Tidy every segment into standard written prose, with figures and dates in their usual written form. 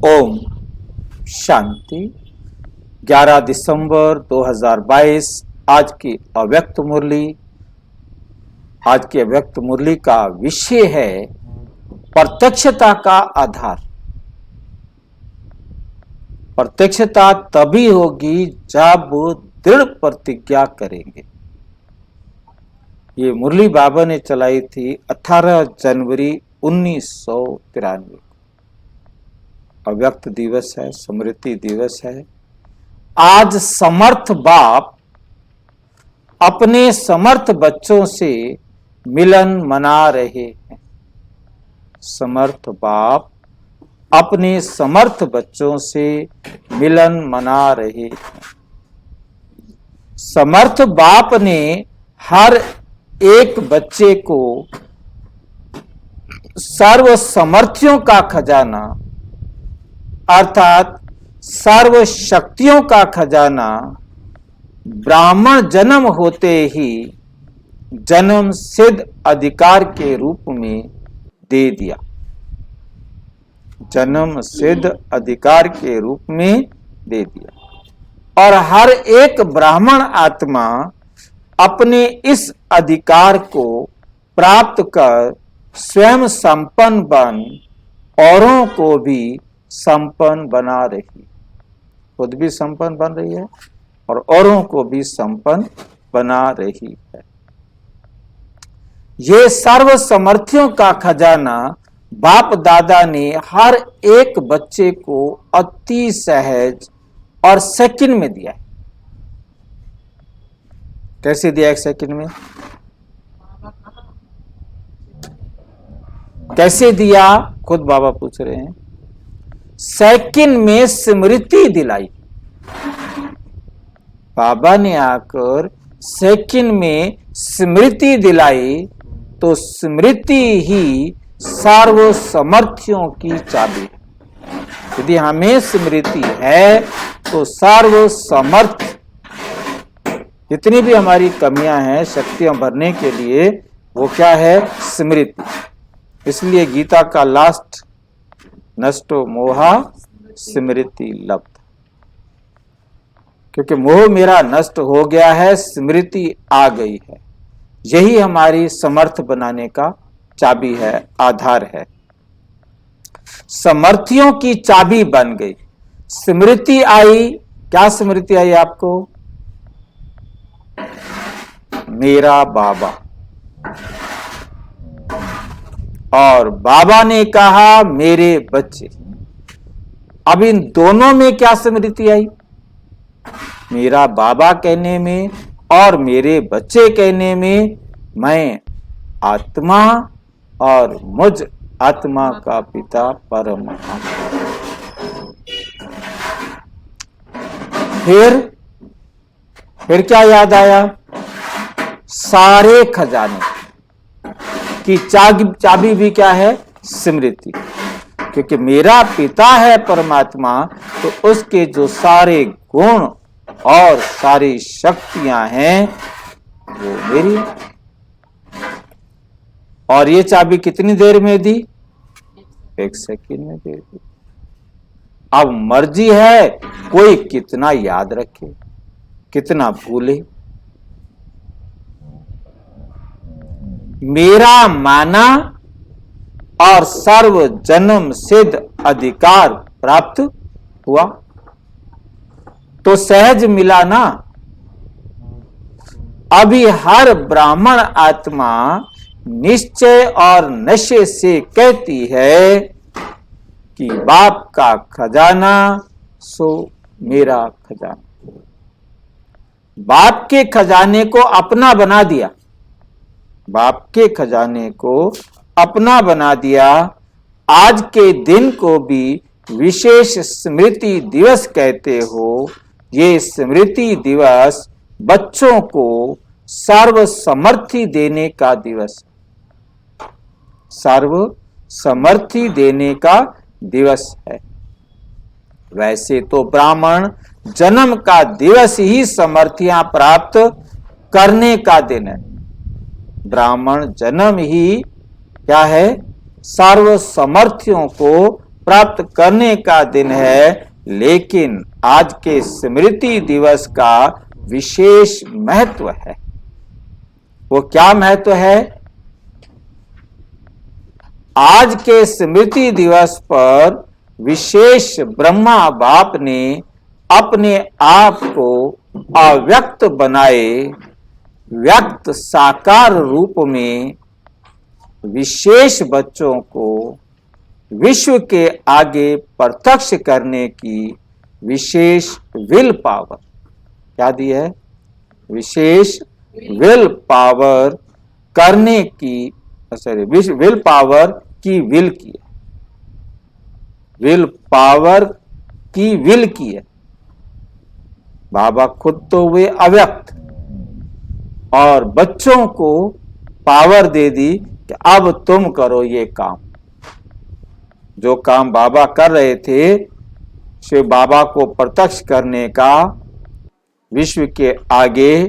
ओम शांति। 11 दिसंबर 2022 आज की अव्यक्त मुरली का विषय है प्रत्यक्षता का आधार। प्रत्यक्षता तभी होगी जब दृढ़ प्रतिज्ञा करेंगे। ये मुरली बाबा ने चलाई थी 18 जनवरी 1993। अव्यक्त दिवस है, स्मृति दिवस है। आज समर्थ बाप अपने समर्थ बच्चों से मिलन मना रहे हैं। समर्थ बाप अपने समर्थ बच्चों से मिलन मना रहे हैं। समर्थ बाप ने हर एक बच्चे को सर्व समर्थियों का खजाना अर्थात सर्व शक्तियों का खजाना ब्राह्मण जन्म होते ही जन्म सिद्ध अधिकार के रूप में दे दिया। जन्म सिद्ध अधिकार के रूप में दे दिया और हर एक ब्राह्मण आत्मा अपने इस अधिकार को प्राप्त कर स्वयं संपन्न बन औरों को भी संपन्न बना रही, खुद भी संपन्न बन रही है और औरों को भी संपन्न बना रही है। ये सर्व समर्थियों का खजाना बाप दादा ने हर एक बच्चे को अति सहज और सेकंड में दिया है। कैसे दिया? एक सेकंड में कैसे दिया? खुद बाबा पूछ रहे हैं। सेकंड में स्मृति दिलाई। बाबा ने आकर सेकंड में स्मृति दिलाई तो स्मृति ही सर्व समर्थियों की चाबी है। यदि हमें स्मृति है तो सर्व समर्थ जितनी भी हमारी कमियां हैं शक्तियां भरने के लिए वो क्या है? स्मृति। इसलिए गीता का लास्ट नष्टो मोहा स्मृति लब्ध, क्योंकि मोह मेरा नष्ट हो गया है, स्मृति आ गई है। यही हमारी समर्थ बनाने का चाबी है, आधार है। समर्थियों की चाबी बन गई, स्मृति आई। क्या स्मृति आई आपको? मेरा बाबा। और बाबा ने कहा मेरे बच्चे। अब इन दोनों में क्या स्मृति आई? मेरा बाबा कहने में और मेरे बच्चे कहने में मैं आत्मा और मुझ आत्मा का पिता परमात्मा। फिर क्या याद आया? सारे खजाने की चाबी भी क्या है? स्मृति। क्योंकि मेरा पिता है परमात्मा तो उसके जो सारे गुण और सारी शक्तियां हैं वो मेरी। और ये चाबी कितनी देर में दी? एक सेकंड में दे दी। अब मर्जी है कोई कितना याद रखे, कितना भूले। मेरा माना और सर्व जन्म सिद्ध अधिकार प्राप्त हुआ तो सहज मिला ना। अभी हर ब्राह्मण आत्मा निश्चय और नशे से कहती है कि बाप का खजाना सो मेरा खजाना। बाप के खजाने को अपना बना दिया, बाप के खजाने को अपना बना दिया। आज के दिन को भी विशेष स्मृति दिवस कहते हो। ये स्मृति दिवस बच्चों को सर्व समर्थी देने का दिवस, सर्व समर्थी देने का दिवस है। वैसे तो ब्राह्मण जन्म का दिवस ही समर्थियां प्राप्त करने का दिन है। ब्राह्मण जन्म ही क्या है? सर्व समर्थियों को प्राप्त करने का दिन है, लेकिन आज के स्मृति दिवस का विशेष महत्व है। वो क्या महत्व है? आज के स्मृति दिवस पर विशेष ब्रह्मा बाप ने अपने आप को अव्यक्त बनाए व्यक्त साकार रूप में विशेष बच्चों को विश्व के आगे प्रत्यक्ष करने की विशेष विल पावर क्या दी है? विशेष विल पावर करने की, सॉरी, विल पावर की विल की है, विल पावर की विल की है। बाबा खुद तो हुए अव्यक्त और बच्चों को पावर दे दी कि अब तुम करो ये काम। जो काम बाबा कर रहे थे, शिव बाबा को प्रत्यक्ष करने का विश्व के आगे,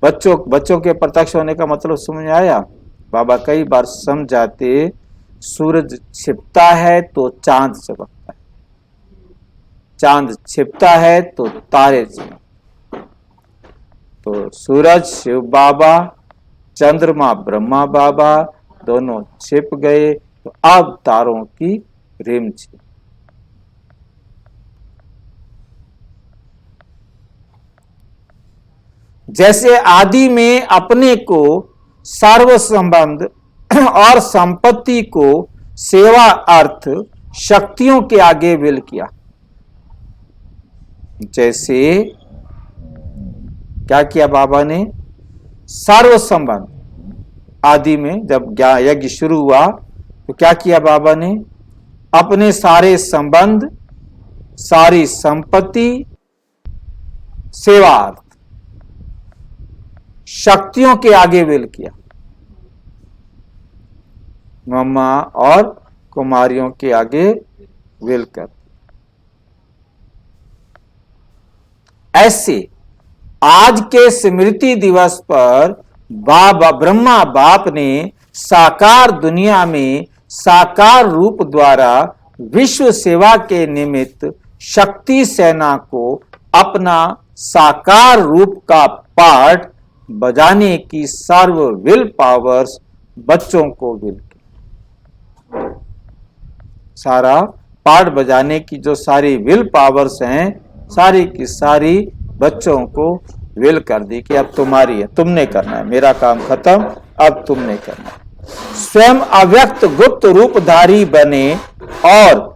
बच्चों के प्रत्यक्ष होने का मतलब समझ आया? बाबा कई बार समझाते, सूरज छिपता है तो चांद चमकता है, चांद छिपता है तो तारे चमकते। तो सूरज शिव बाबा, चंद्रमा ब्रह्मा बाबा दोनों छिप गए, तो अब तारों की रिम छिप। जैसे आदि में अपने को सर्व संबंध और संपत्ति को सेवा अर्थ शक्तियों के आगे विल किया, जैसे क्या किया बाबा ने? सर्व संबंध आदि में जब यज्ञ शुरू हुआ तो क्या किया बाबा ने? अपने सारे संबंध, सारी संपत्ति, सेवार्थ शक्तियों के आगे विल किया। मम्मा और कुमारियों के आगे विल कर। ऐसे आज के स्मृति दिवस पर बाबा ब्रह्मा बाप ने साकार दुनिया में साकार रूप द्वारा विश्व सेवा के निमित्त शक्ति सेना को अपना साकार रूप का पार्ट बजाने की सर्व विल पावर्स बच्चों को विल की। सारा पार्ट बजाने की जो सारी विल पावर्स हैं, सारी की सारी बच्चों को विल कर दी कि अब तुम्हारी है, तुमने करना है, मेरा काम खत्म, अब तुमने करना है। स्वयं अव्यक्त गुप्त रूपधारी बने और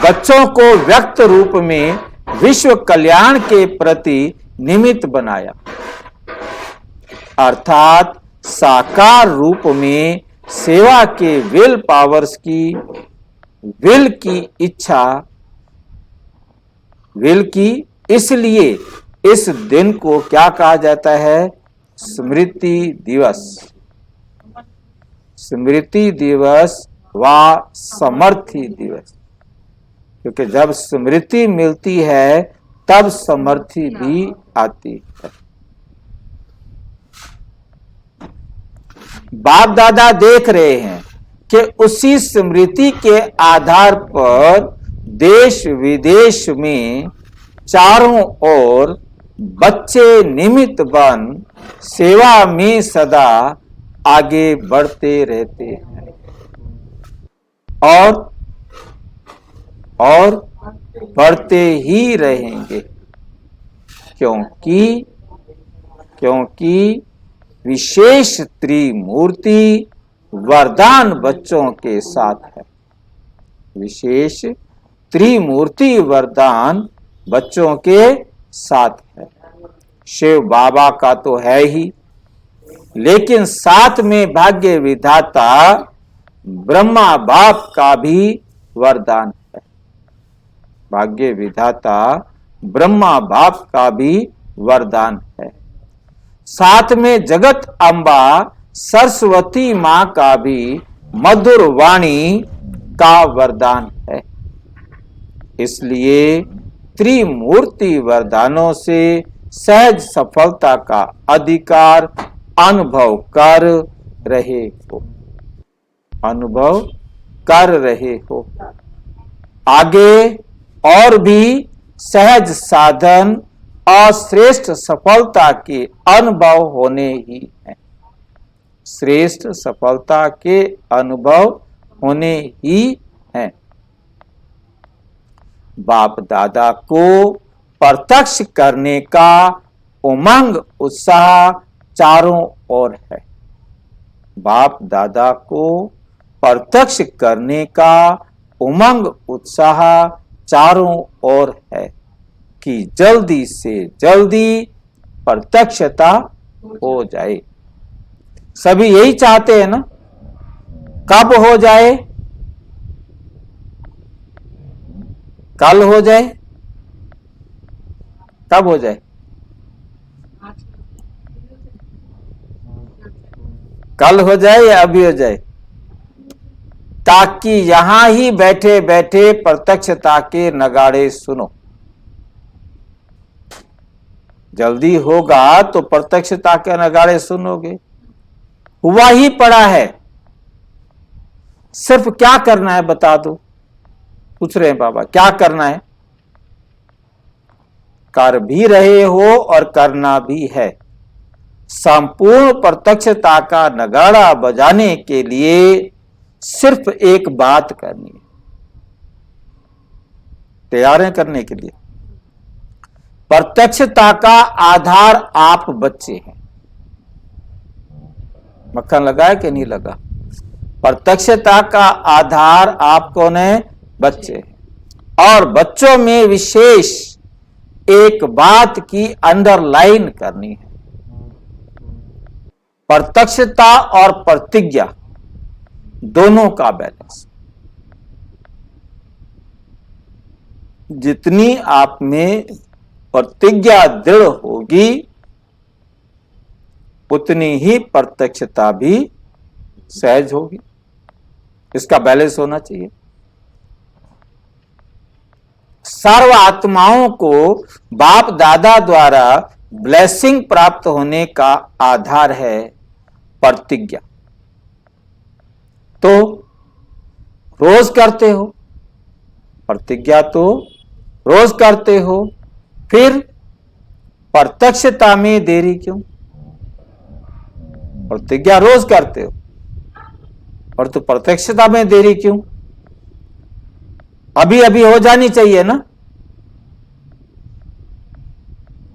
बच्चों को व्यक्त रूप में विश्व कल्याण के प्रति निमित्त बनाया, अर्थात साकार रूप में सेवा के विल पावर्स की विल की इच्छा, विल की। इसलिए इस दिन को क्या कहा जाता है? स्मृति दिवस। स्मृति दिवस व समर्थि दिवस, क्योंकि जब स्मृति मिलती है तब समर्थि भी आती है। बाप दादा देख रहे हैं कि उसी स्मृति के आधार पर देश विदेश में चारों ओर बच्चे निमित्त बन सेवा में सदा आगे बढ़ते रहते हैं और बढ़ते ही रहेंगे, क्योंकि विशेष त्रिमूर्ति वरदान बच्चों के साथ है। विशेष त्रिमूर्ति वरदान बच्चों के साथ है। शिव बाबा का तो है ही, लेकिन साथ में भाग्य विधाता ब्रह्मा बाप का भी वरदान है। भाग्य विधाता ब्रह्मा बाप का भी वरदान है। साथ में जगत अम्बा सरस्वती मां का भी मधुर वाणी का वरदान है। इसलिए त्रिमूर्ति वरदानों से सहज सफलता का अधिकार अनुभव कर रहे हो, अनुभव कर रहे हो। आगे और भी सहज साधन और श्रेष्ठ सफलता के अनुभव होने ही हैं। श्रेष्ठ सफलता के अनुभव होने ही हैं। बाप दादा को प्रत्यक्ष करने का उमंग उत्साह चारों ओर है। बाप दादा को प्रत्यक्ष करने का उमंग उत्साह चारों ओर है कि जल्दी से जल्दी प्रत्यक्षता हो जाए। सभी यही चाहते हैं ना। कब हो जाए? कल हो जाए? कब हो जाए? कल हो जाए या अभी हो जाए? ताकि यहां ही बैठे बैठे प्रत्यक्षता के नगाड़े सुनो। जल्दी होगा तो प्रत्यक्षता के नगाड़े सुनोगे। हुआ ही पड़ा है, सिर्फ क्या करना है बता दो। पूछ रहे हैं बाबा क्या करना है? कर भी रहे हो और करना भी है। संपूर्ण प्रत्यक्षता का नगाड़ा बजाने के लिए सिर्फ एक बात करनी है। तैयार है करने के लिए? प्रत्यक्षता का आधार आप बच्चे हैं। मक्खन लगा है कि नहीं लगा? प्रत्यक्षता का आधार आप कौन है? बच्चे हैं। और बच्चों में विशेष एक बात की अंडरलाइन करनी है। प्रत्यक्षता और प्रतिज्ञा दोनों का बैलेंस। जितनी आप में प्रतिज्ञा दृढ़ होगी उतनी ही प्रत्यक्षता भी सहज होगी। इसका बैलेंस होना चाहिए। सर्व आत्माओं को बाप दादा द्वारा ब्लेसिंग प्राप्त होने का आधार है प्रतिज्ञा। तो रोज करते हो प्रतिज्ञा, तो रोज करते हो, फिर प्रत्यक्षता में देरी क्यों? प्रतिज्ञा रोज करते हो और तो प्रत्यक्षता में देरी क्यों? अभी अभी हो जानी चाहिए ना।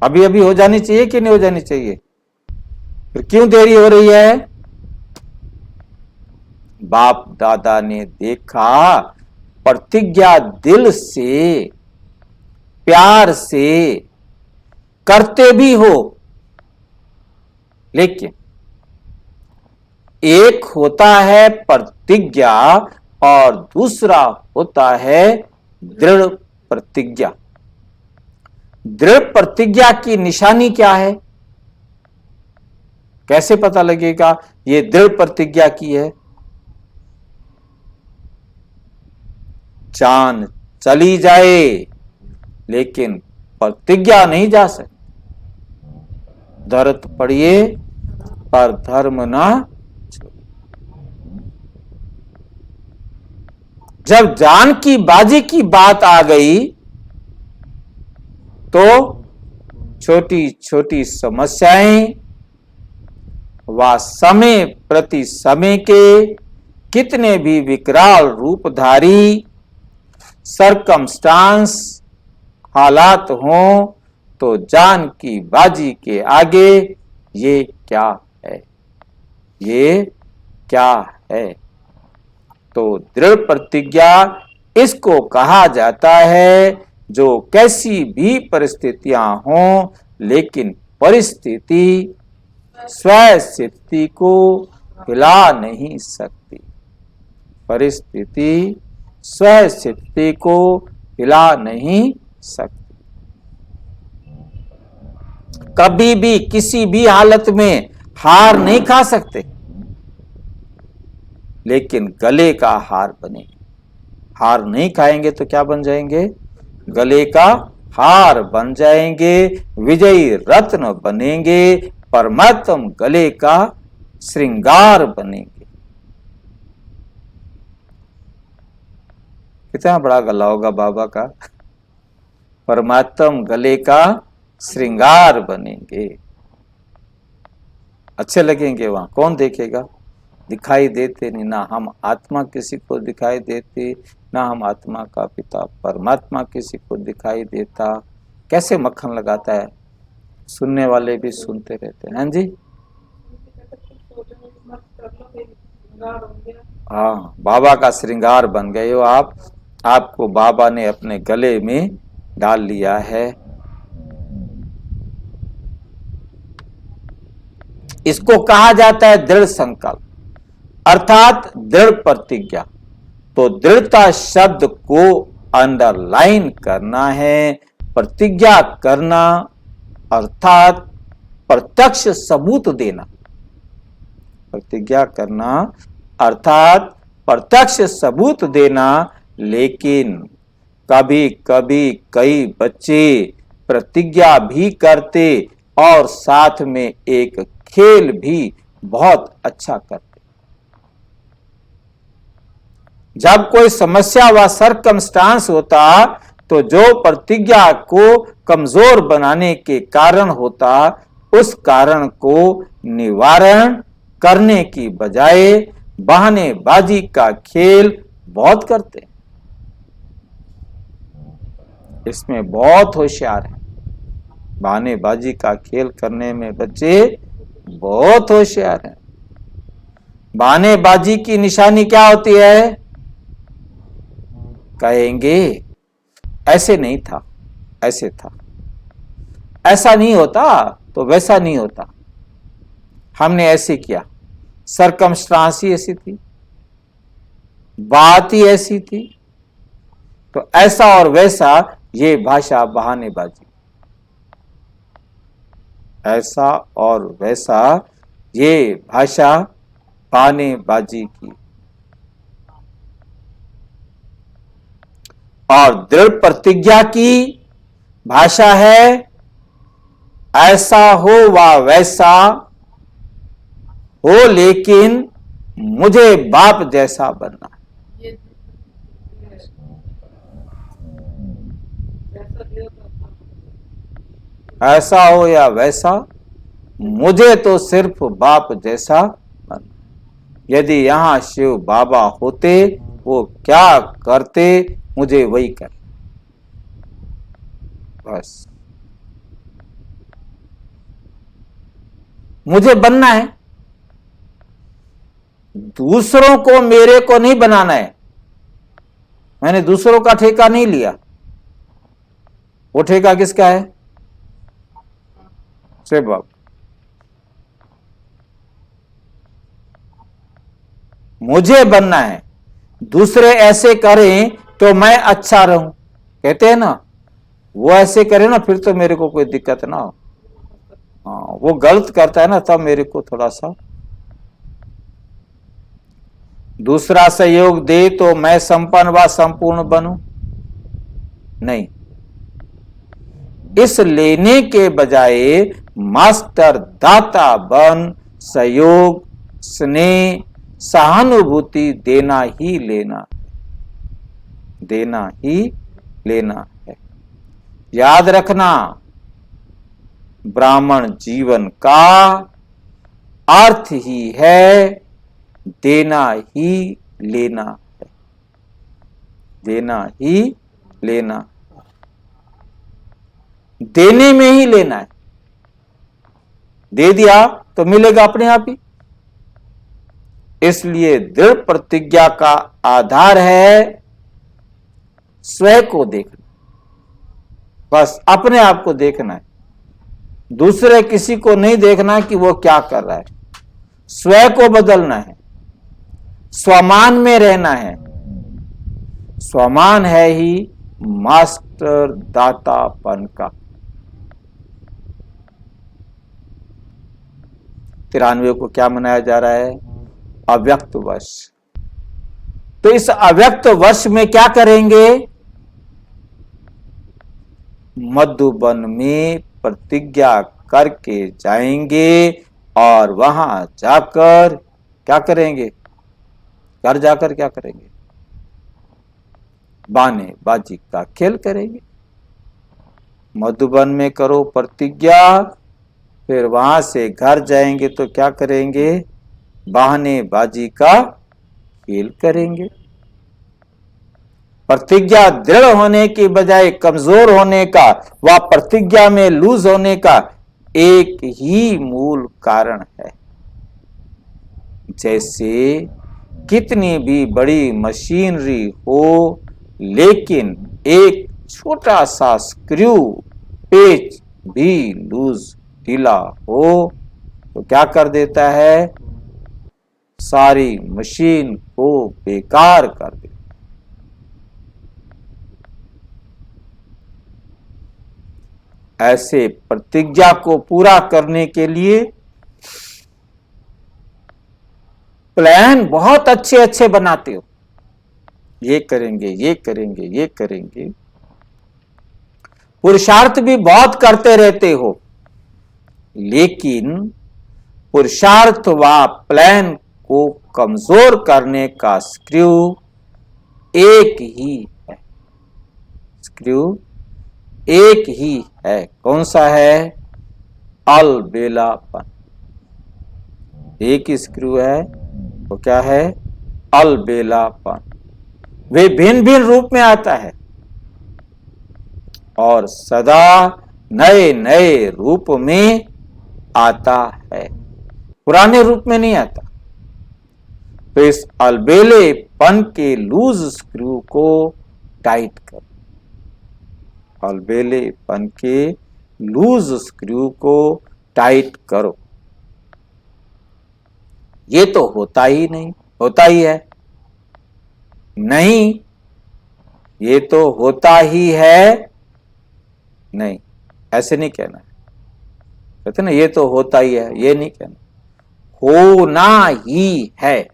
अभी अभी हो जानी चाहिए कि नहीं हो जानी चाहिए? फिर क्यों देरी हो रही है? बाप दादा ने देखा प्रतिज्ञा दिल से प्यार से करते भी हो, लेकिन एक होता है प्रतिज्ञा और दूसरा होता है दृढ़ प्रतिज्ञा। दृढ़ प्रतिज्ञा की निशानी क्या है? कैसे पता लगेगा ये दृढ़ प्रतिज्ञा की है? जान चली जाए लेकिन प्रतिज्ञा नहीं जा सकती। धरत पड़िए पर धर्म ना। जब जान की बाजी की बात आ गई तो छोटी छोटी समस्याएं व समय प्रति समय के कितने भी विकराल रूपधारी सरकमस्टांस हालात हों तो जान की बाजी के आगे ये क्या है? ये क्या है? तो दृढ़ प्रतिज्ञा इसको कहा जाता है जो कैसी भी परिस्थितियां हों लेकिन परिस्थिति स्वस्थिति को हिला नहीं सकती। परिस्थिति स्वस्थिति को हिला नहीं सकती। कभी भी किसी भी हालत में हार नहीं खा सकते, लेकिन गले का हार बनेंगे। हार नहीं खाएंगे तो क्या बन जाएंगे? गले का हार बन जाएंगे, विजयी रत्न बनेंगे, परमात्म गले का श्रृंगार बनेंगे। कितना बड़ा गला होगा बाबा का। परमात्म गले का श्रृंगार बनेंगे, अच्छे लगेंगे। वहां कौन देखेगा? दिखाई देते नहीं, ना हम आत्मा किसी को दिखाई देती, ना हम आत्मा का पिता परमात्मा किसी को दिखाई देता। कैसे मक्खन लगाता है, सुनने वाले भी सुनते रहते हैं। हाँ जी, हाँ, बाबा का श्रृंगार बन गए हो आप। आपको बाबा ने अपने गले में डाल लिया है। इसको कहा जाता है दृढ़ संकल्प, अर्थात दृढ़ प्रतिज्ञा। तो दृढ़ता शब्द को अंडरलाइन करना है। प्रतिज्ञा करना अर्थात प्रत्यक्ष सबूत देना। प्रतिज्ञा करना अर्थात प्रत्यक्ष सबूत देना। लेकिन कभी कभी कई बच्चे प्रतिज्ञा भी करते और साथ में एक खेल भी बहुत अच्छा करते। जब कोई समस्या व सरकमस्टांस होता तो जो प्रतिज्ञा को कमजोर बनाने के कारण होता, उस कारण को निवारण करने की बजाय बहानेबाजी का खेल बहुत करते। इसमें बहुत होशियार है। बहानेबाजी का खेल करने में बच्चे बहुत होशियार हैं। बहानेबाजी की निशानी क्या होती है? कहेंगे ऐसे नहीं था, ऐसे था, ऐसा नहीं होता तो वैसा नहीं होता, हमने ऐसे किया, सरकमस्टांस ही ऐसी थी, बात ही ऐसी थी, तो ऐसा और वैसा, ये भाषा बहानेबाजी। ऐसा और वैसा, ये भाषा बहानेबाजी की। और दृढ़ प्रतिज्ञा की भाषा है ऐसा हो व वैसा हो, लेकिन मुझे बाप जैसा बनना। ऐसा हो या वैसा, मुझे तो सिर्फ बाप जैसा बनना। यदि यहां शिव बाबा होते, वो क्या करते मुझे वही कर, बस मुझे बनना है, दूसरों को मेरे को नहीं बनाना है। मैंने दूसरों का ठेका नहीं लिया। वो ठेका किसका है? शिव बाबा। मुझे बनना है, दूसरे ऐसे करें तो मैं अच्छा रहूं। कहते हैं ना, वो ऐसे करे ना फिर तो मेरे को कोई दिक्कत ना हो। हाँ, वो गलत करता है ना, तब मेरे को थोड़ा सा। दूसरा सहयोग दे तो मैं संपन्न व संपूर्ण बनूं? नहीं। इस लेने के बजाय मास्टर दाता बन सहयोग, स्नेह, सहानुभूति देना ही लेना, देना ही लेना है। याद रखना, ब्राह्मण जीवन का अर्थ ही है देना ही लेना है, देना ही लेना, देने में ही लेना है। दे दिया तो मिलेगा अपने आप ही। इसलिए दृढ़ प्रतिज्ञा का आधार है स्वयं को देखना, बस अपने आप को देखना है। दूसरे किसी को नहीं देखना कि वो क्या कर रहा है। स्वयं को बदलना है, स्वमान में रहना है। स्वमान है ही मास्टर दातापन का। 93 को क्या मनाया जा रहा है? अव्यक्त वर्ष। तो इस अव्यक्त वर्ष में क्या करेंगे? मधुबन में प्रतिज्ञा करके जाएंगे और वहां जाकर क्या करेंगे? घर जाकर क्या करेंगे? बहानेबाजी का खेल करेंगे। मधुबन में करो प्रतिज्ञा, फिर वहां से घर जाएंगे तो क्या करेंगे? बहानेबाजी का खेल करेंगे। प्रतिज्ञा दृढ़ होने की बजाय कमजोर होने का व प्रतिज्ञा में लूज होने का एक ही मूल कारण है। जैसे कितनी भी बड़ी मशीनरी हो, लेकिन एक छोटा सा स्क्रू पेच भी लूज ढीला हो तो क्या कर देता है? सारी मशीन को बेकार कर देता है। ऐसे प्रतिज्ञा को पूरा करने के लिए प्लान बहुत अच्छे अच्छे बनाते हो, ये करेंगे, ये करेंगे, ये करेंगे, पुरुषार्थ भी बहुत करते रहते हो, लेकिन पुरुषार्थ व प्लान को कमजोर करने का स्क्रू एक ही है। स्क्रू एक ही है। कौन सा है? अलबेलापन। एक ही स्क्रू है, तो क्या है? अलबेलापन। वे भिन्न भिन्न रूप में आता है और सदा नए नए रूप में आता है, पुराने रूप में नहीं आता। तो इस अलबेलेपन के लूज स्क्रू को टाइट करो। अलबेलेपन के लूज स्क्रू को टाइट करो। ये तो होता ही नहीं, होता ही है नहीं, ये तो होता ही है नहीं, ऐसे नहीं कहना है। कहते ना ये तो होता ही है, ये नहीं कहना, होना ही है,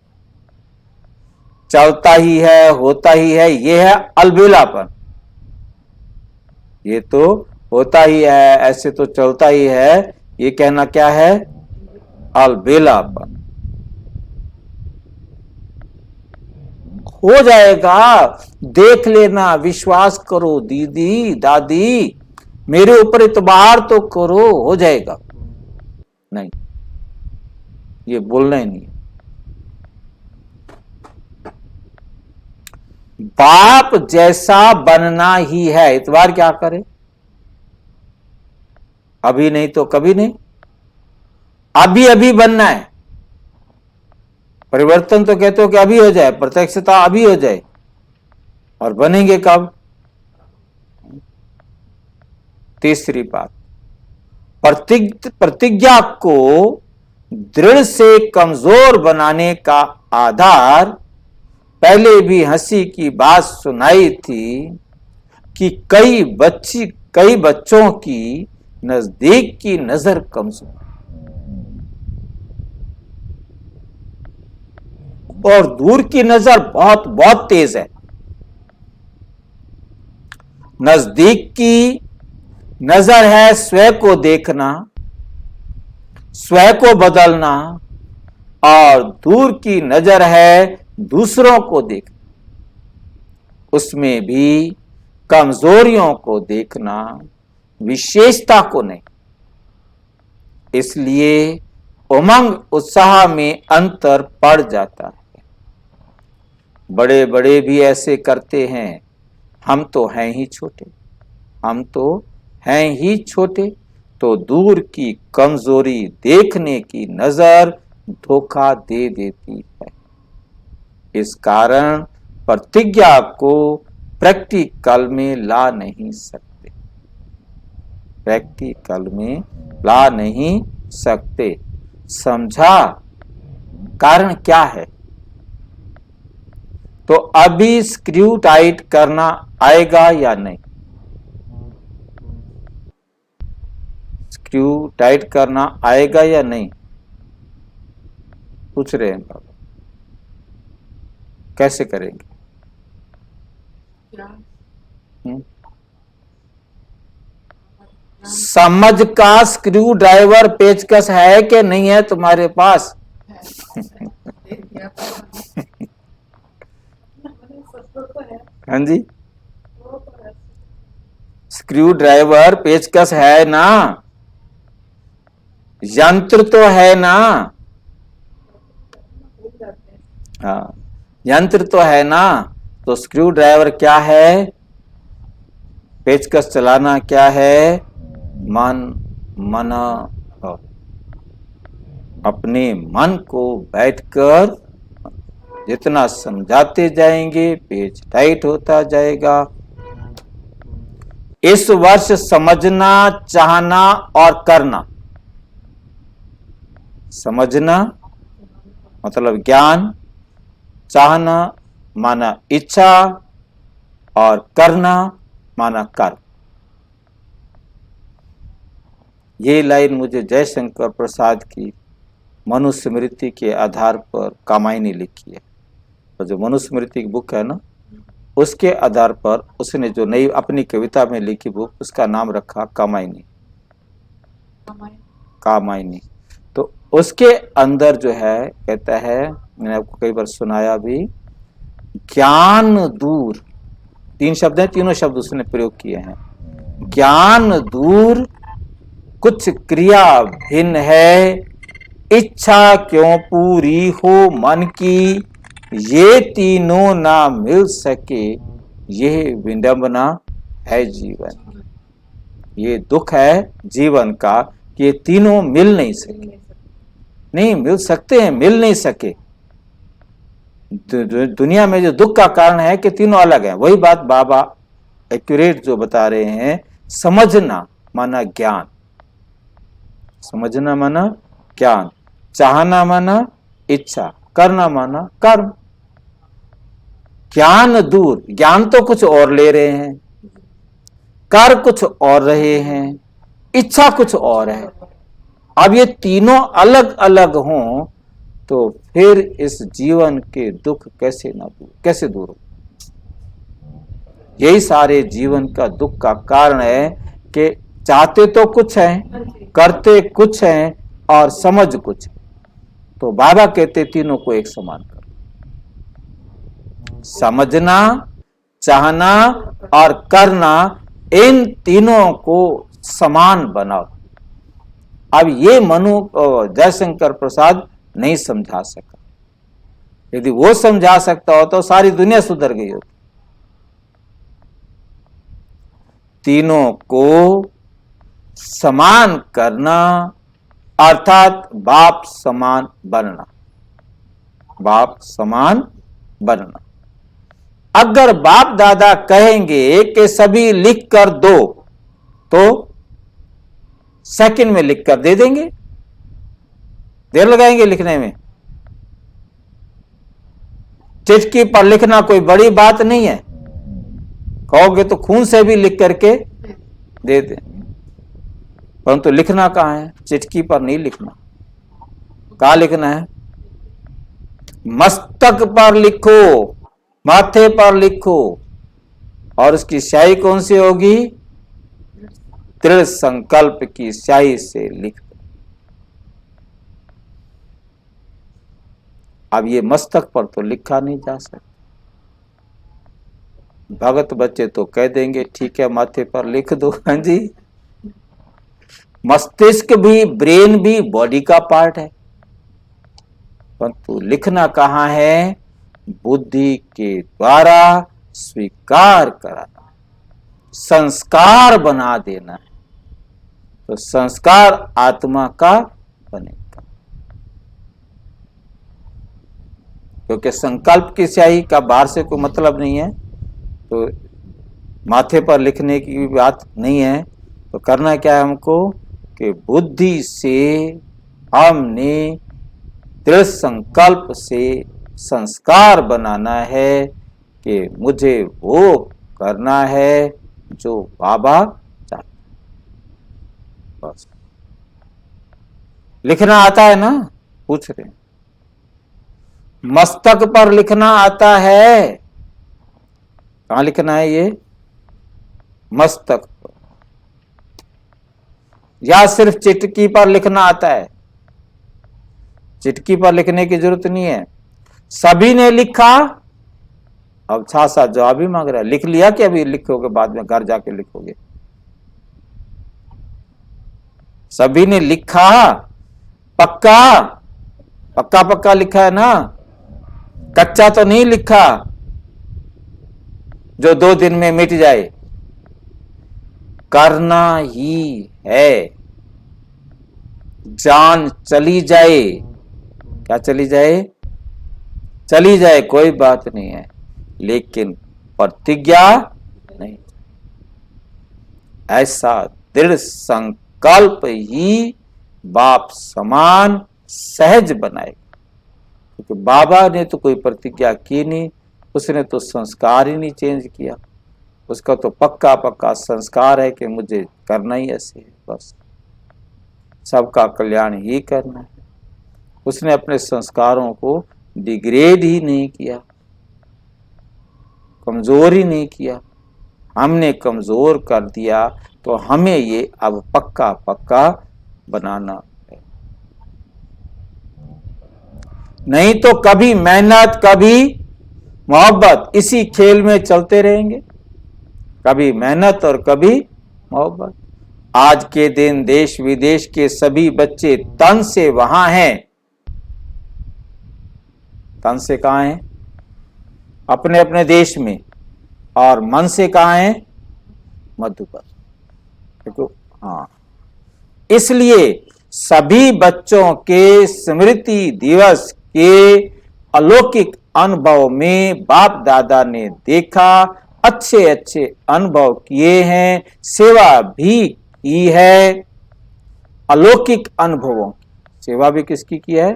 चलता ही है, होता ही है, ये है अलबेलापन। ये तो होता ही है, ऐसे तो चलता ही है, ये कहना क्या है? अलबेलापन। हो जाएगा, देख लेना, विश्वास करो दीदी दादी, मेरे ऊपर इतबार तो करो, हो जाएगा। नहीं, ये बोलना ही नहीं। बाप जैसा बनना ही है, इतबार क्या करे? अभी नहीं तो कभी नहीं, अभी अभी बनना है। परिवर्तन तो कहते हो कि अभी हो जाए, प्रत्यक्षता अभी हो जाए, और बनेंगे कब? तीसरी बात, प्रतिज्ञा को दृढ़ से कमजोर बनाने का आधार पहले भी हंसी की बात सुनाई थी कि कई बच्चों की नजदीक की नजर कमजोर और दूर की नजर बहुत बहुत तेज है। नजदीक की नजर है स्वयं को देखना, स्वयं को बदलना, और दूर की नजर है दूसरों को देखना, उसमें भी कमजोरियों को देखना, विशेषता को नहीं। इसलिए उमंग उत्साह में अंतर पड़ जाता है। बड़े बड़े भी ऐसे करते हैं, हम तो हैं ही छोटे, हम तो हैं ही छोटे, तो दूर की कमजोरी देखने की नजर धोखा दे देती है। इस कारण प्रतिज्ञा को प्रैक्टिकल में ला नहीं सकते, प्रैक्टिकल में ला नहीं सकते। समझा कारण क्या है? तो अभी स्क्रू टाइट करना आएगा या नहीं? स्क्रू टाइट करना आएगा या नहीं? पूछ रहे हैं बाबा, कैसे करेंगे? समझ का स्क्रू ड्राइवर पेचकस है कि नहीं है तुम्हारे पास? हाँ जी, स्क्रू ड्राइवर पेचकस है ना, यंत्र तो है ना, हाँ यंत्र तो है ना। तो स्क्रू ड्राइवर क्या है, पेचकस चलाना क्या है, मन अपने मन को बैठकर जितना समझाते जाएंगे पेच टाइट होता जाएगा। इस वर्ष समझना, चाहना और करना। समझना मतलब ज्ञान, चाहना माना इच्छा और करना माना कर्म। ये लाइन मुझे जयशंकर प्रसाद की मनुस्मृति के आधार पर कामायनी लिखी है। तो जो मनुस्मृति की बुक है ना, उसके आधार पर उसने जो नई अपनी कविता में लिखी बुक, उसका नाम रखा कामायनी। कामायनी। तो उसके अंदर जो है कहता है, मैंने आपको कई बार सुनाया भी, ज्ञान दूर, 3 शब्द हैं, तीनों शब्द उसने प्रयोग किए हैं। ज्ञान दूर कुछ क्रिया भिन्न है, इच्छा क्यों पूरी हो मन की, ये तीनों ना मिल सके, यह विडंबना है जीवन। ये दुख है जीवन का कि ये तीनों मिल नहीं सके। नहीं मिल सकते हैं, मिल नहीं सके। दुनिया में जो दुख का कारण है कि तीनों अलग हैं। वही बात बाबा एक्यूरेट जो बता रहे हैं, समझना माना ज्ञान, समझना माना ज्ञान, चाहना माना इच्छा, करना माना कर्म। ज्ञान दूर, ज्ञान तो कुछ और ले रहे हैं, कर कुछ और रहे हैं, इच्छा कुछ और है। अब ये तीनों अलग अलग हों तो फिर इस जीवन के दुख कैसे दूर हो। यही सारे जीवन का दुख का कारण है कि चाहते तो कुछ हैं, करते कुछ हैं और समझ कुछ। तो बाबा कहते तीनों को एक समान करो, समझना, चाहना और करना, इन तीनों को समान बनाओ। अब ये जयशंकर प्रसाद नहीं समझा सका। यदि वो समझा सकता हो तो सारी दुनिया सुधर गई होती। तीनों को समान करना अर्थात बाप समान बनना, बाप समान बनना। अगर बाप दादा कहेंगे कि सभी लिख कर दो तो सेकंड में लिख कर दे देंगे, देर लगाएंगे लिखने में। चिट्ठी पर लिखना कोई बड़ी बात नहीं है, कहोगे तो खून से भी लिख करके दे दे, परंतु लिखना कहां है, चिट्ठी पर नहीं लिखना। कहां लिखना है, मस्तक पर लिखो, माथे पर लिखो, और उसकी स्याही कौन सी होगी, दृढ़ संकल्प की स्याही से लिख दो। अब ये मस्तक पर तो लिखा नहीं जा सकता। भगत बच्चे तो कह देंगे ठीक है माथे पर लिख दो। हाँ जी, मस्तिष्क भी, ब्रेन भी बॉडी का पार्ट है, परंतु लिखना कहां है, बुद्धि के द्वारा स्वीकार कराना, संस्कार बना देना है। तो संस्कार आत्मा का बनेगा, क्योंकि संकल्प की स्याही का बाहर से कोई मतलब नहीं है। तो माथे पर लिखने की बात नहीं है। तो करना क्या है हमको कि बुद्धि से हमने दृढ़ संकल्प से संस्कार बनाना है कि मुझे वो करना है जो बाबा चाहते। बस लिखना आता है ना, पूछ रहे हैं। मस्तक पर लिखना आता है, कहां लिखना है ये, मस्तक पर, या सिर्फ चिटकी पर लिखना आता है। चिटकी पर लिखने की जरूरत नहीं है। सभी ने लिखा, अब छा सा जवाब ही मांग रहा है, लिख लिया कि अभी लिखोगे, बाद में घर जाके लिखोगे। सभी ने लिखा पक्का, पक्का पक्का लिखा है ना, कच्चा तो नहीं लिखा जो 2 दिन में मिट जाए। करना ही है। जान चली जाए, क्या चली जाए? चली जाए कोई बात नहीं है, लेकिन प्रतिज्ञा नहीं। ऐसा दृढ़ संकल्प ही बाप समान सहज बनाएगा। क्योंकि बाबा ने तो कोई प्रतिज्ञा की नहीं, उसने तो संस्कार ही नहीं चेंज किया। उसका तो पक्का पक्का संस्कार है कि मुझे करना ही ऐसे है, बस सबका कल्याण ही करना है। उसने अपने संस्कारों को डिग्रेड ही नहीं किया, कमजोर ही नहीं किया। हमने कमजोर कर दिया, तो हमें ये अब पक्का पक्का बनाना है। नहीं तो कभी मेहनत कभी मोहब्बत, इसी खेल में चलते रहेंगे। कभी मेहनत और कभी मोहब्बत। आज के दिन देश विदेश के सभी बच्चे तन से वहां हैं। तन से कहां हैं? अपने अपने देश में। और मन से कहां हैं? मधुपर। देखो, हाँ, इसलिए सभी बच्चों के स्मृति दिवस के अलौकिक अनुभव में बाप दादा ने देखा, अच्छे अच्छे अनुभव किए हैं, सेवा भी की है। अलौकिक अनुभवों की सेवा भी किसकी की है?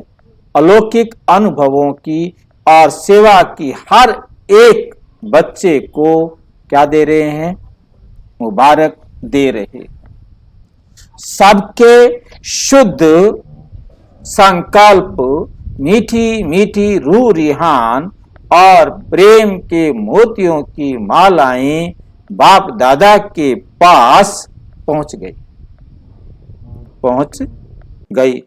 अलौकिक अनुभवों की। और सेवा की हर एक बच्चे को क्या दे रहे हैं? मुबारक दे रहे। सबके शुद्ध संकल्प, मीठी मीठी रूह रिहान और प्रेम के मोतियों की मालाएं बाप दादा के पास पहुंच गई।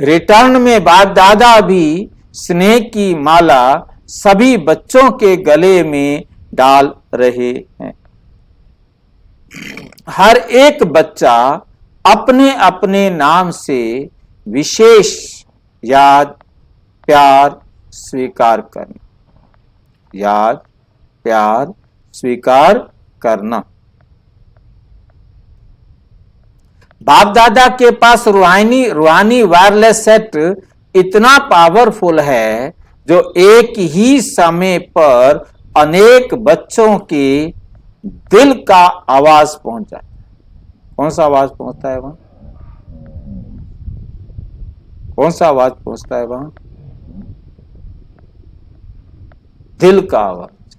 रिटर्न में बाप दादा भी स्नेह की माला सभी बच्चों के गले में डाल रहे हैं। हर एक बच्चा अपने अपने नाम से विशेष याद प्यार स्वीकार करना, याद प्यार स्वीकार करना। बाप दादा के पास रूहानी वायरलेस सेट इतना पावरफुल है जो एक ही समय पर अनेक बच्चों के दिल का आवाज पहुंचा। कौन सा आवाज पहुंचता है वहां? कौन सा आवाज पहुंचता है वहां? दिल का आवाज।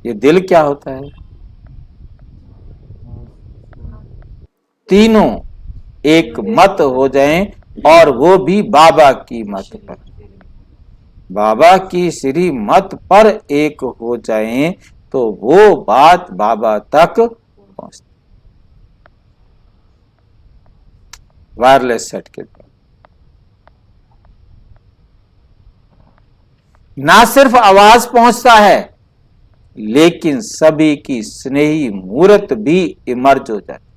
ये दिल क्या होता है? तीनों एक मत हो जाएं, और वो भी बाबा की मत पर। बाबा की श्री मत पर एक हो जाएं तो वो बात बाबा तक पहुंचती। वायरलेस सेट के द्वारा ना सिर्फ आवाज पहुंचता है, लेकिन सभी की स्नेही मूर्त भी इमर्ज हो जाती।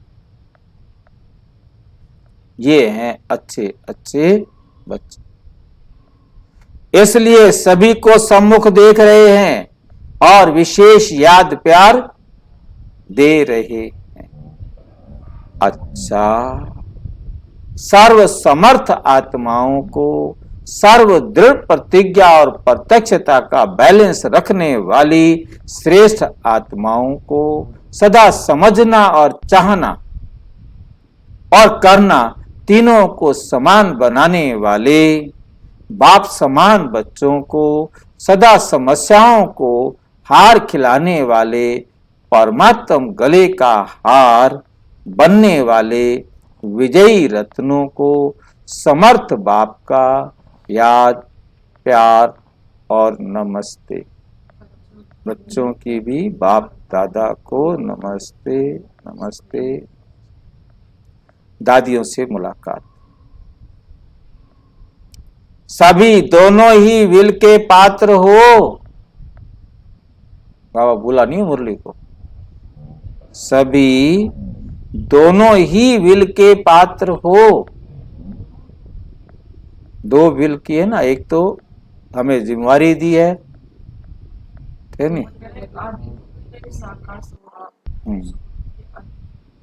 ये हैं अच्छे अच्छे बच्चे। इसलिए सभी को सम्मुख देख रहे हैं और विशेष याद प्यार दे रहे हैं। अच्छा, सर्व समर्थ आत्माओं को, सर्व दृढ़ प्रतिज्ञा और प्रत्यक्षता का बैलेंस रखने वाली श्रेष्ठ आत्माओं को सदा समझना और चाहना और करना, तीनों को समान बनाने वाले बाप समान बच्चों को, सदा समस्याओं को हार खिलाने वाले परमात्म गले का हार बनने वाले विजयी रत्नों को समर्थ बाप का याद प्यार और नमस्ते। बच्चों की भी बाप दादा को नमस्ते नमस्ते। दादियों से मुलाकात। सभी दोनों ही विल के पात्र हो। बाबा बोला नहीं मुरली को? सभी दोनों ही विल के पात्र हो। दो विल की है ना, एक तो हमें जिम्मेवारी दी है नहीं।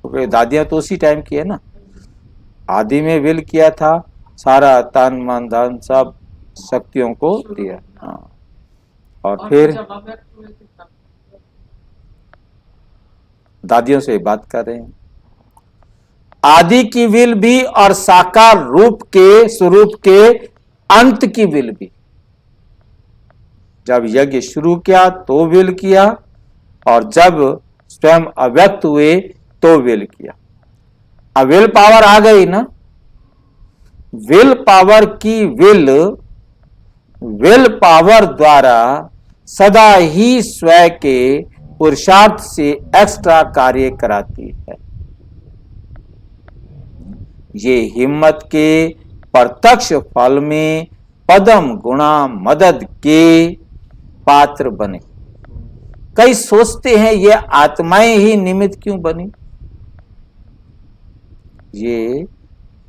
तो दादियां तो उसी टाइम की है ना, आदि में विल किया था, सारा तन मन धन सब शक्तियों को दिया। हाँ, और फिर दादियों से बात कर रहे हैं। आदि की विल भी और साकार रूप के स्वरूप के अंत की विल भी। जब यज्ञ शुरू किया तो विल किया, और जब स्वयं अव्यक्त हुए तो विल किया। अब विल पावर आ गई ना, विल पावर की विल पावर द्वारा सदा ही स्वयं के पुरुषार्थ से एक्स्ट्रा कार्य कराती है। ये हिम्मत के प्रत्यक्ष फल में पदम गुणा मदद के पात्र बने। कई सोचते हैं ये आत्माएं ही निमित्त क्यों बनी, ये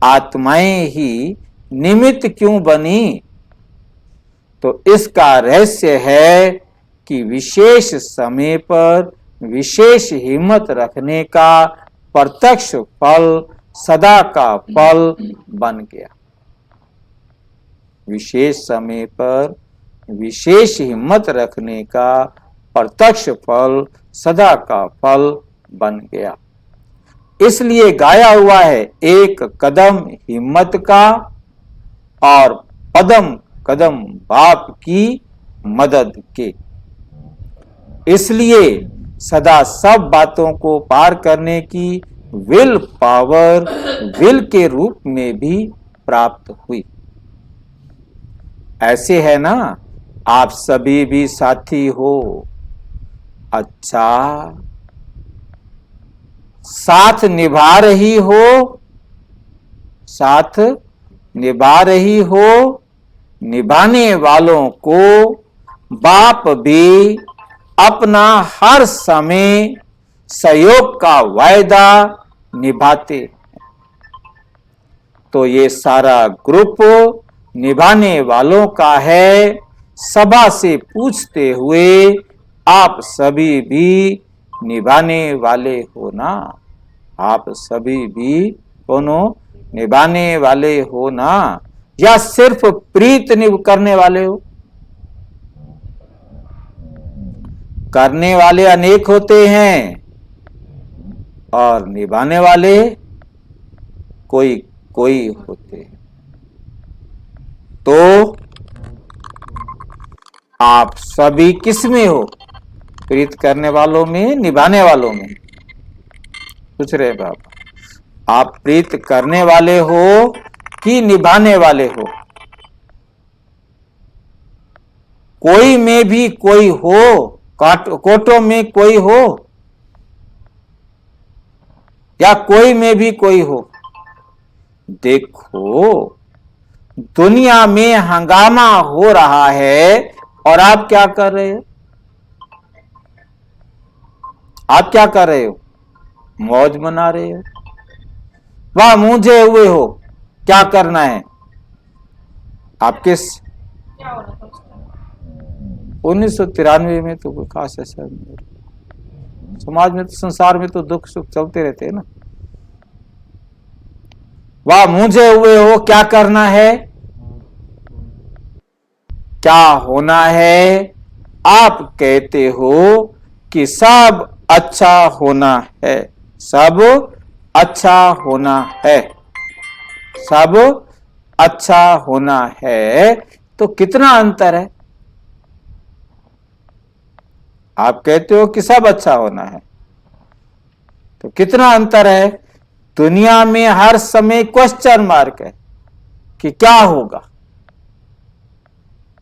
आत्माएं ही निमित्त क्यों बनी। तो इसका रहस्य है कि विशेष समय पर विशेष हिम्मत रखने का प्रत्यक्ष फल सदा का फल बन गया। विशेष समय पर विशेष हिम्मत रखने का प्रत्यक्ष फल सदा का फल बन गया। इसलिए गाया हुआ है, एक कदम हिम्मत का और पदम कदम बाप की मदद के। इसलिए सदा सब बातों को पार करने की विल पावर विल के रूप में भी प्राप्त हुई। ऐसे है ना, आप सभी भी साथी हो। अच्छा, साथ निभा रही हो, साथ निभा रही हो। निभाने वालों को बाप भी अपना हर समय सहयोग का वायदा निभाते हैं। तो ये सारा ग्रुप निभाने वालों का है। सभा से पूछते हुए आप सभी भी निभाने वाले हो ना, आप सभी भी कोनो निभाने वाले हो ना, या सिर्फ प्रीत निभ करने वाले हो। करने वाले अनेक होते हैं और निभाने वाले कोई कोई होते हैं। तो आप सभी किस में हो, प्रीत करने वालों में, निभाने वालों में? पूछ रहे बाबा, आप प्रीत करने वाले हो कि निभाने वाले हो? कोई में भी कोई हो, कोटों में कोई हो, या कोई में भी कोई हो। देखो, दुनिया में हंगामा हो रहा है और आप क्या कर रहे हो? आप क्या कर रहे हो? मौज मना रहे हो। वह मूंझे हुए हो, क्या करना है? आप किस 1993 में तो कोई खास ऐसा नहीं। समाज में तो, संसार में तो दुख सुख चलते रहते हैं ना। वह मूंझे हुए हो, क्या करना है, क्या होना है? आप कहते हो कि सब अच्छा होना है, सब अच्छा होना है, सब अच्छा होना है। तो कितना अंतर है? आप कहते हो कि सब अच्छा होना है, तो कितना अंतर है? दुनिया में हर समय क्वेश्चन मार्क है कि क्या होगा,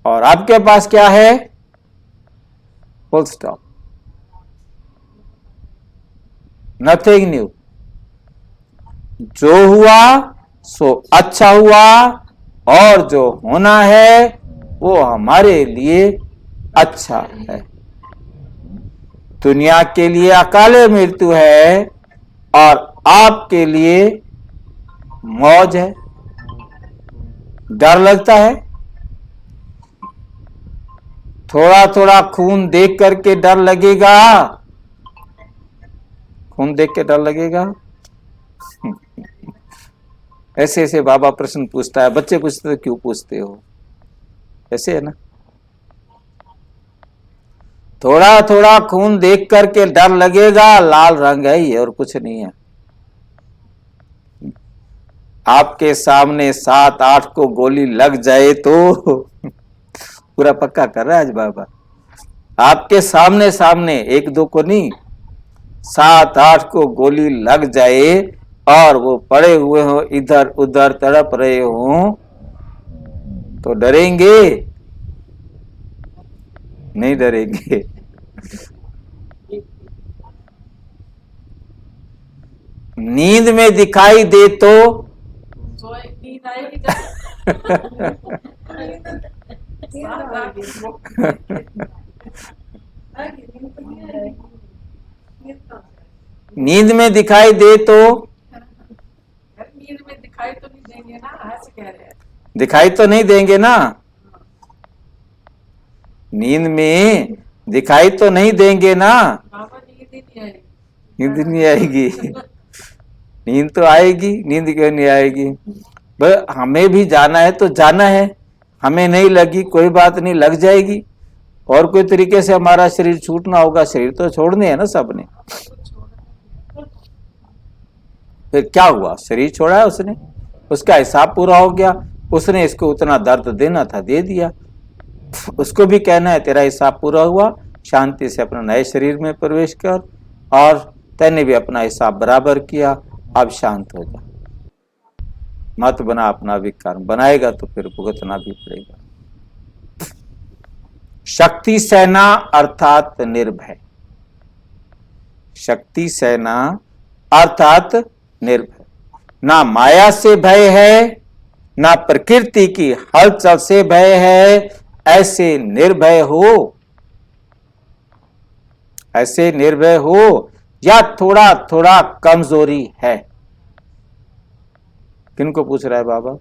और आपके पास क्या है? Full stop, nothing new. जो हुआ सो अच्छा हुआ, और जो होना है वो हमारे लिए अच्छा है। दुनिया के लिए अकाले मृत्यु है और आपके लिए मौज है, डर लगता है। थोड़ा थोड़ा खून देख करके डर लगेगा, खून देख के डर लगेगा। ऐसे ऐसे बाबा प्रश्न पूछता है, बच्चे पूछते तो क्यों पूछते हो, ऐसे है ना। थोड़ा थोड़ा खून देख करके डर लगेगा, लाल रंग है ये और कुछ नहीं है। आपके सामने 7-8 को गोली लग जाए तो पूरा पक्का कर रहा है आज बाबा। आपके सामने सामने, 1-2 को नहीं, 7-8 को गोली लग जाए और वो पड़े हुए हो, इधर उधर तड़प रहे हो, तो डरेंगे? नहीं डरेंगे। नींद में दिखाई दे तो नींद आएगी नींद में दिखाई दे तो, नींद में दिखाई तो नहीं देंगे ना, ऐसे कह रहे हैं। दिखाई तो नहीं देंगे ना, नींद में दिखाई तो नहीं देंगे ना। बाबा नींद ही नहीं आएगी। नींद नहीं आएगी। नींद तो आएगी, नींद क्यों नहीं आएगी। भाई हमें भी जाना है तो जाना है, हमें नहीं लगी कोई बात नहीं, लग जाएगी। और कोई तरीके से हमारा शरीर छूटना होगा, शरीर तो छोड़ने है ना सबने। फिर क्या हुआ, शरीर छोड़ा है उसने, उसका हिसाब पूरा हो गया, उसने इसको उतना दर्द देना था दे दिया, उसको भी कहना है तेरा हिसाब पूरा हुआ, शांति से अपना नए शरीर में प्रवेश कर, और तैने भी अपना हिसाब बराबर किया, अब शांत हो जा, मत बना अपना विकार, बनाएगा तो फिर भुगतना भी पड़ेगा। शक्ति सेना अर्थात निर्भय, शक्ति सेना अर्थात निर्भय। ना माया से भय है, ना प्रकृति की हलचल से भय है, ऐसे निर्भय हो, ऐसे निर्भय हो, या थोड़ा थोड़ा कमजोरी है। किनको पूछ रहा है बाबा?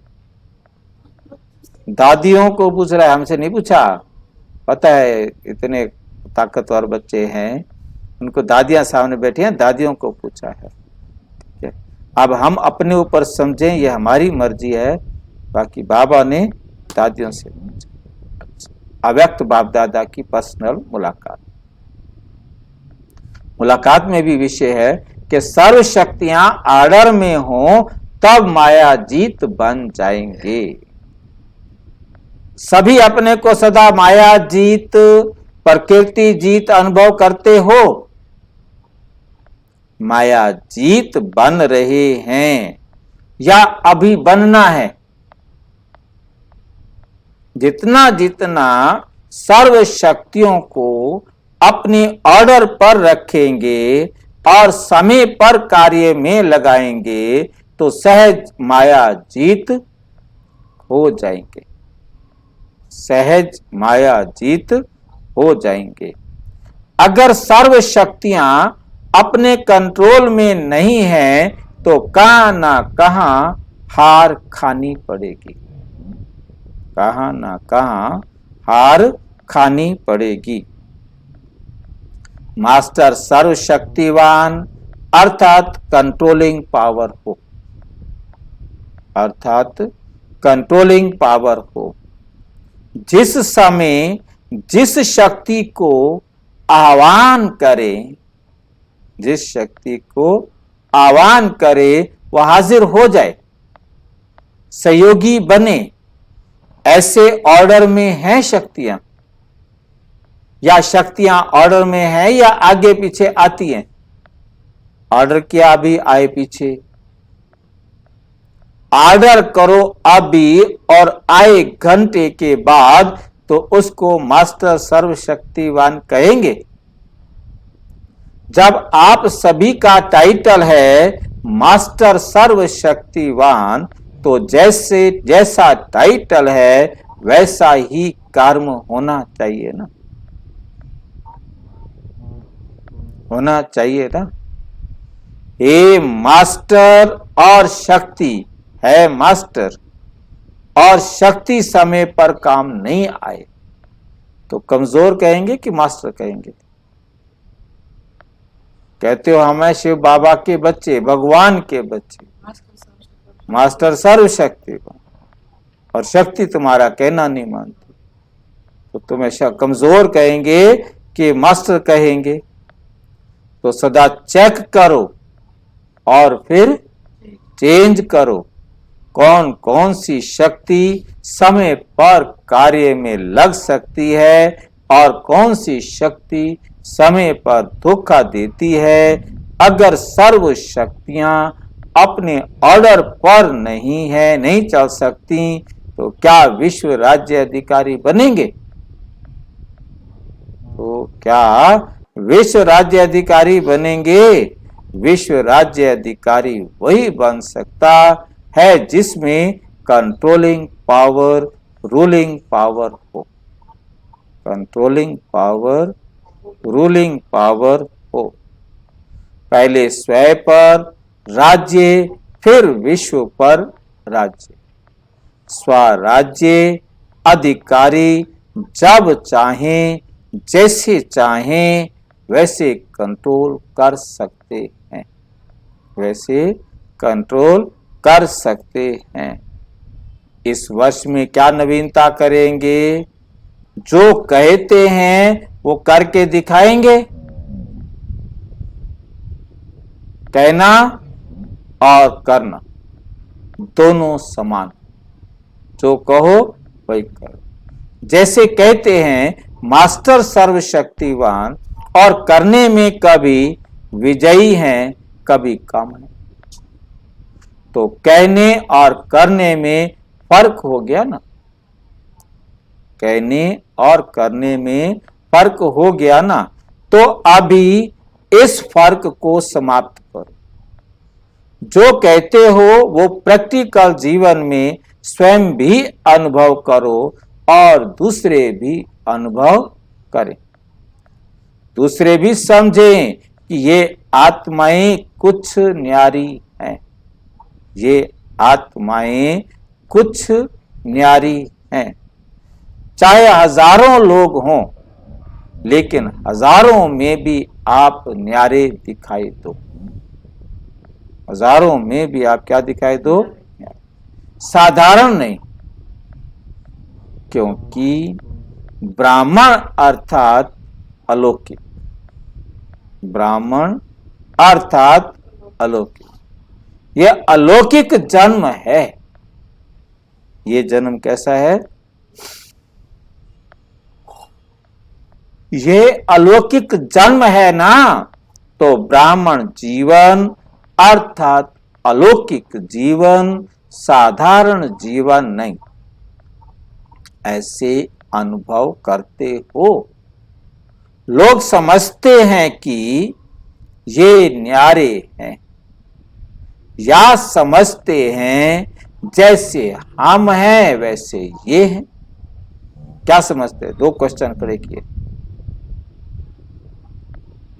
दादियों को पूछ रहा है, हमसे नहीं पूछा। पता है इतने ताकतवर बच्चे हैं, उनको दादियां सामने बैठी हैं, दादियों को पूछा है। ठीक है, अब हम अपने ऊपर समझें, ये हमारी मर्जी है, बाकी बाबा ने दादियों से पूछा। अव्यक्त बाप दादा की पर्सनल मुलाकात, मुलाकात में भी विषय है कि सर्व शक्तियां आर्डर में हो तब माया जीत बन जाएंगे। सभी अपने को सदा माया जीत, प्रकृति जीत अनुभव करते हो, माया जीत बन रहे हैं या अभी बनना है। जितना जितना सर्व शक्तियों को अपने ऑर्डर पर रखेंगे और समय पर कार्य में लगाएंगे तो सहज माया जीत हो जाएंगे, सहज माया जीत हो जाएंगे। अगर सर्व शक्तियां अपने कंट्रोल में नहीं है तो कहां ना कहां हार खानी पड़ेगी, कहां ना कहां हार खानी पड़ेगी। मास्टर सर्वशक्तिवान अर्थात कंट्रोलिंग पावर हो, अर्थात कंट्रोलिंग पावर हो। जिस समय जिस शक्ति को आह्वान करे, जिस शक्ति को आह्वान करे वह हाजिर हो जाए, सहयोगी बने। ऐसे ऑर्डर में हैं शक्तियां, या शक्तियां ऑर्डर में है या आगे पीछे आती हैं? ऑर्डर किया अभी आए पीछे, ऑर्डर करो अभी और आए घंटे के बाद तो उसको मास्टर सर्वशक्तिवान कहेंगे। जब आप सभी का टाइटल है मास्टर सर्वशक्तिवान, तो जैसे जैसा टाइटल है वैसा ही कर्म होना चाहिए ना, होना चाहिए ना। हे मास्टर और शक्ति, है मास्टर और शक्ति समय पर काम नहीं आए तो कमजोर कहेंगे कि मास्टर कहेंगे? कहते हो हमें शिव बाबा के बच्चे, भगवान के बच्चे, मास्टर सर्वशक्ति और शक्ति तुम्हारा कहना नहीं मानती तो तुम्हें कमजोर कहेंगे कि मास्टर कहेंगे? तो सदा चेक करो और फिर चेंज करो, कौन कौन सी शक्ति समय पर कार्य में लग सकती है और कौन सी शक्ति समय पर धोखा देती है। अगर सर्व शक्तियां अपने ऑर्डर पर नहीं है, नहीं चल सकती तो क्या विश्व राज्य अधिकारी बनेंगे? तो क्या विश्व राज्य अधिकारी बनेंगे? विश्व राज्य अधिकारी वही बन सकता है जिसमें कंट्रोलिंग पावर, रूलिंग पावर हो। कंट्रोलिंग पावर, रूलिंग पावर हो। पहले स्वयं पर राज्य, फिर विश्व पर राज्य। स्वराज्य अधिकारी जब चाहें, जैसे चाहें वैसे कंट्रोल कर सकते हैं, वैसे कंट्रोल कर सकते हैं। इस वर्ष में क्या नवीनता करेंगे? जो कहते हैं वो करके दिखाएंगे। कहना और करना दोनों समान, जो कहो वही करो। जैसे कहते हैं मास्टर सर्वशक्तिवान और करने में कभी विजयी हैं, कभी कम है। तो कहने और करने में फर्क हो गया ना, कहने और करने में फर्क हो गया ना। तो अभी इस फर्क को समाप्त करो। जो कहते हो वो प्रैक्टिकल जीवन में स्वयं भी अनुभव करो और दूसरे भी अनुभव करें, दूसरे भी समझें कि ये आत्माएं कुछ न्यारी हैं, ये आत्माएं कुछ न्यारी हैं। चाहे हजारों लोग हों, लेकिन हजारों में भी आप न्यारे दिखाई दो। हजारों में भी आप क्या दिखाई दो? साधारण नहीं, क्योंकि ब्राह्मण अर्थात अलौकिक, ब्राह्मण अर्थात अलौकिक। यह अलौकिक जन्म है। ये जन्म कैसा है? ये अलौकिक जन्म है ना। तो ब्राह्मण जीवन अर्थात अलौकिक जीवन, साधारण जीवन नहीं। ऐसे अनुभव करते हो। लोग समझते हैं कि ये न्यारे हैं, या समझते हैं जैसे हम हैं वैसे ये हैं। क्या समझते हैं? दो क्वेश्चन खड़े किए।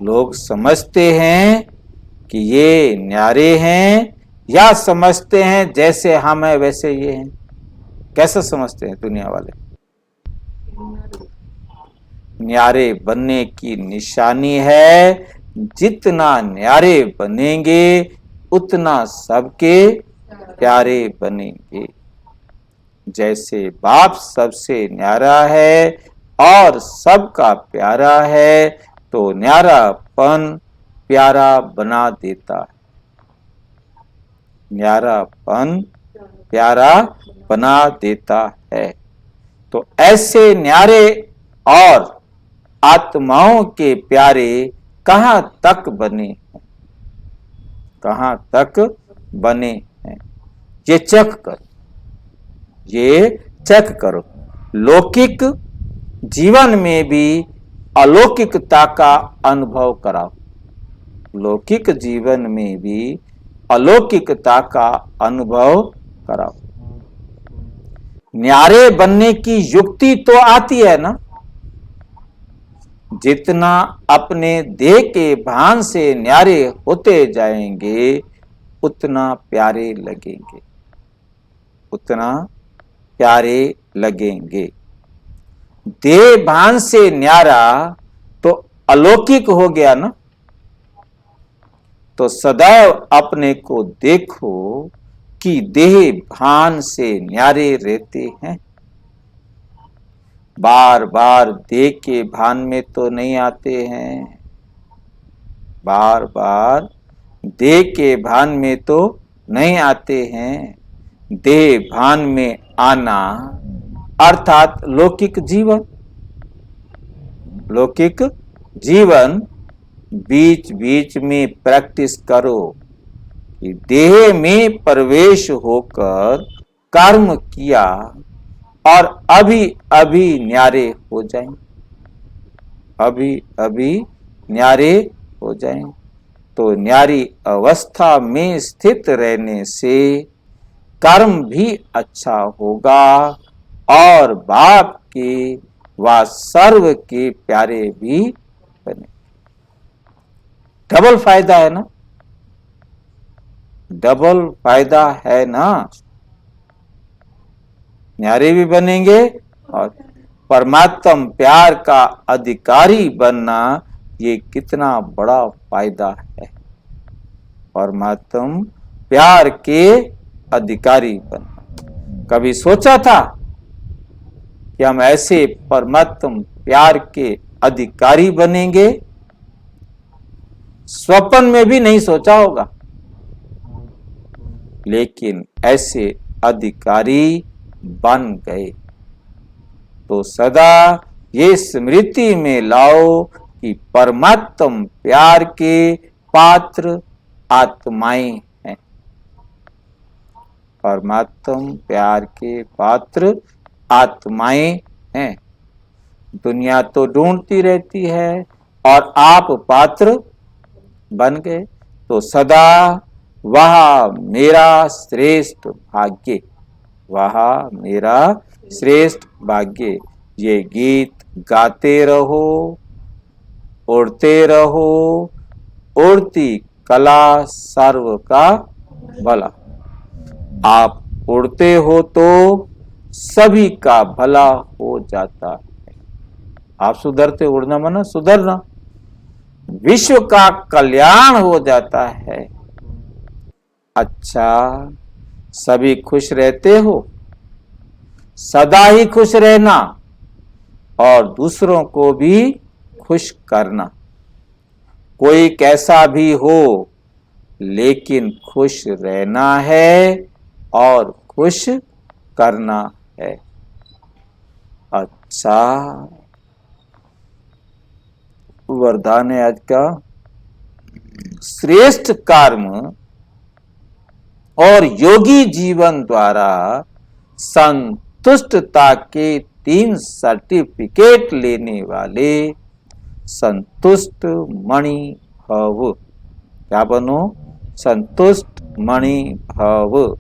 लोग समझते हैं कि ये न्यारे हैं, या समझते हैं जैसे हम हैं वैसे ये हैं? कैसे समझते हैं दुनिया वाले? न्यारे बनने की निशानी है, जितना न्यारे बनेंगे उतना सबके प्यारे बनेंगे। जैसे बाप सबसे न्यारा है और सबका प्यारा है, तो न्यारापन प्यारा बना देता है। न्यारापन प्यारा बना देता है। तो ऐसे न्यारे और आत्माओं के प्यारे कहां तक बने हैं? कहां तक बने हैं? ये चेक करो, ये चेक करो। लौकिक जीवन में भी अलौकिकता का अनुभव कराओ। लौकिक जीवन में भी अलौकिकता का अनुभव कराओ। न्यारे बनने की युक्ति तो आती है ना। जितना अपने देह के भान से न्यारे होते जाएंगे उतना प्यारे लगेंगे, उतना प्यारे लगेंगे। देह भान से न्यारा तो अलौकिक हो गया ना। तो सदैव अपने को देखो कि देह भान से न्यारे रहते हैं। बार बार देह के भान में तो नहीं आते हैं, बार बार देह के भान में तो नहीं आते हैं। देह भान में आना अर्थात लौकिक जीवन, लौकिक जीवन बीच बीच में प्रैक्टिस करो कि देह में प्रवेश होकर कर्म किया और अभी अभी न्यारे हो जाएं, अभी अभी न्यारे हो जाएं। तो न्यारी अवस्था में स्थित रहने से कर्म भी अच्छा होगा और बाप के व सर्व के प्यारे भी बने। डबल फायदा है ना, डबल फायदा है ना। न्यारे भी बनेंगे और परमात्म प्यार का अधिकारी बनना, ये कितना बड़ा फायदा है। परमात्म प्यार के अधिकारी बनना। कभी सोचा था कि हम ऐसे परमात्म प्यार के अधिकारी बनेंगे? स्वप्न में भी नहीं सोचा होगा। लेकिन ऐसे अधिकारी बन गए। तो सदा ये स्मृति में लाओ कि परमात्म प्यार के पात्र आत्माएं हैं। परमात्म प्यार के पात्र आत्माएं हैं। दुनिया तो ढूंढती रहती है और आप पात्र बन गए। तो सदा वह मेरा श्रेष्ठ भाग्य, वह मेरा श्रेष्ठ भाग्य। ये गीत गाते रहो, उड़ते रहो, उड़ती कला सर्व का भला। आप उड़ते हो तो सभी का भला हो जाता है। आप सुधरते, उड़ना माना सुधरना, विश्व का कल्याण हो जाता है। अच्छा, सभी खुश रहते हो, सदा ही खुश रहना और दूसरों को भी खुश करना। कोई कैसा भी हो लेकिन खुश रहना है और खुश करना है। अच्छा, वरदान है आज का, श्रेष्ठ कर्म और योगी जीवन द्वारा संतुष्टता के 3 सर्टिफिकेट लेने वाले संतुष्ट मणि भव। क्या बनो? संतुष्ट मणि भव।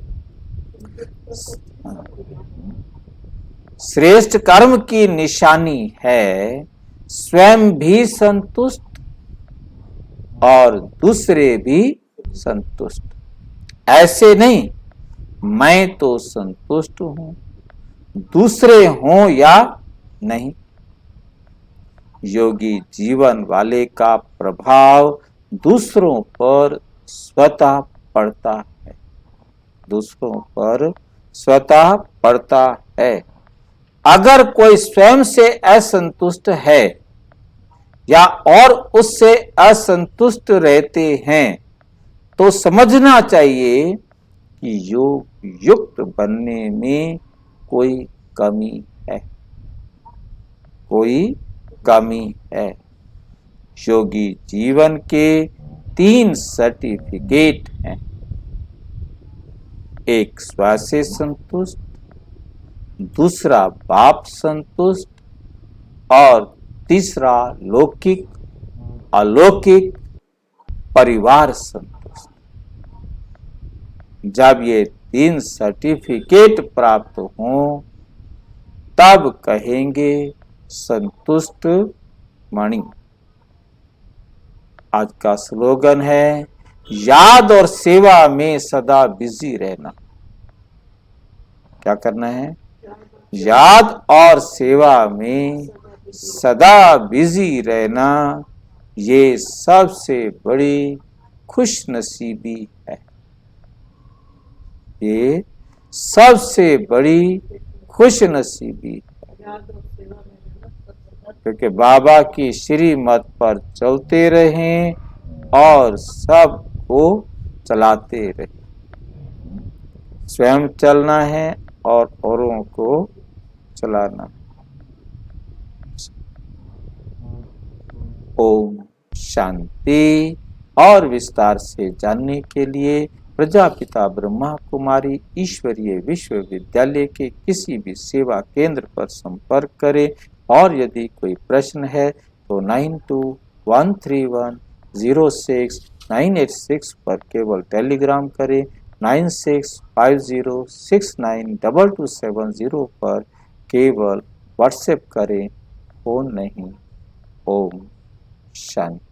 श्रेष्ठ कर्म की निशानी है स्वयं भी संतुष्ट और दूसरे भी संतुष्ट। ऐसे नहीं मैं तो संतुष्ट हूं, दूसरे हों या नहीं। योगी जीवन वाले का प्रभाव दूसरों पर स्वतः पड़ता है, दूसरों पर स्वतः पड़ता है। अगर कोई स्वयं से असंतुष्ट है या और उससे असंतुष्ट रहते हैं तो समझना चाहिए कि योग युक्त बनने में कोई कमी है, कोई कमी है। योगी जीवन के 3 सर्टिफिकेट हैं। एक स्व से संतुष्ट, दूसरा बाप संतुष्ट और तीसरा लौकिक अलौकिक परिवार संतुष्ट। जब ये 3 सर्टिफिकेट प्राप्त हों तब कहेंगे संतुष्ट मणि। आज का स्लोगन है याद और सेवा में सदा बिजी रहना। क्या करना है? याद और सेवा में सदा बिजी रहना, ये सबसे बड़ी खुशनसीबी है। ये सबसे बड़ी खुशनसीबी है, क्योंकि बाबा की श्रीमत पर चलते रहें और सबको चलाते रहें। स्वयं चलना है और औरों को चलाना। ओम शांति। और विस्तार से जानने के लिए प्रजापिता ब्रह्मा कुमारी ईश्वरीय विश्वविद्यालय के किसी भी सेवा केंद्र पर संपर्क करें। और यदि कोई प्रश्न है तो 9213106986 पर केवल टेलीग्राम करें। 9650692270 पर केवल व्हाट्सएप करें, फोन नहीं। ओम शांति।